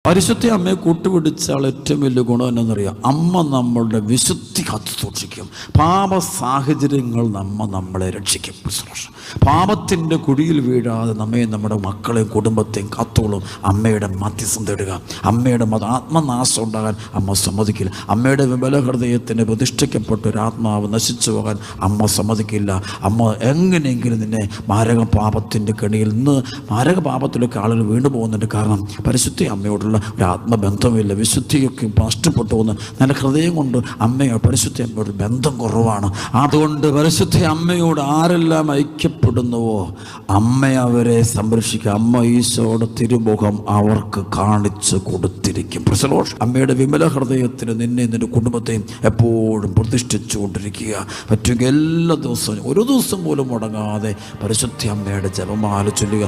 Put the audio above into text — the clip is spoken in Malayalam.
പരിശുദ്ധ അമ്മയെ കൂട്ടുപിടിച്ചാൽ ഏറ്റവും വലിയ ഗുണം എന്നറിയാം, അമ്മ നമ്മളുടെ വിശുദ്ധി കാത്തു സൂക്ഷിക്കും. പാപ സാഹചര്യങ്ങൾ നമ്മളെ രക്ഷിക്കും. പാപത്തിൻ്റെ കുഴിയിൽ വീഴാതെ നമ്മയും നമ്മുടെ മക്കളെയും കുടുംബത്തെയും കാത്തോളും അമ്മയുടെ മധ്യസ്ഥം തേടുക. അമ്മയുടെ ആത്മനാശം ഉണ്ടാകാൻ അമ്മ സമ്മതിക്കില്ല. അമ്മയുടെ വിമല ഹൃദയത്തിന് പ്രതിഷ്ഠിക്കപ്പെട്ട ഒരു ആത്മാവ് നശിച്ചു പോകാൻ അമ്മ സമ്മതിക്കില്ല. അമ്മ എങ്ങനെയെങ്കിലും നിന്നെ മാരക പാപത്തിൻ്റെ കെണിയിൽ നിന്ന് മാരക പാപത്തിലൊക്കെ ആളുകൾ വീണു പോകുന്നുണ്ട്. കാരണം പരിശുദ്ധ അമ്മയോടുള്ള ഒരു ആത്മബന്ധമില്ല, വിശുദ്ധിയൊക്കെ നഷ്ടപ്പെട്ടു പോകുന്നു. നല്ല ഹൃദയം കൊണ്ട് അമ്മയോ പരിശുദ്ധ അമ്മയോട് ബന്ധം കുറവാണ്. അതുകൊണ്ട് പരിശുദ്ധ അമ്മയോട് ആരെല്ലാം ഐക്യപ്പെടുന്നുവോ അമ്മ അവരെ സംരക്ഷിക്കുക. അമ്മ ഈശോയുടെ തിരുമുഖം അവർക്ക് കാണിച്ചു കൊടുത്തിരിക്കും. അമ്മയുടെ വിമല ഹൃദയത്തിന് നിന്നെ നിന്റെ കുടുംബത്തെയും എപ്പോഴും പ്രതിഷ്ഠിച്ചു കൊണ്ടിരിക്കുക. പറ്റുമെങ്കിൽ എല്ലാ ദിവസവും ഒരു ദിവസം പോലും മുടങ്ങാതെ പരിശുദ്ധ അമ്മയുടെ ജപമാല ചൊല്ലുക.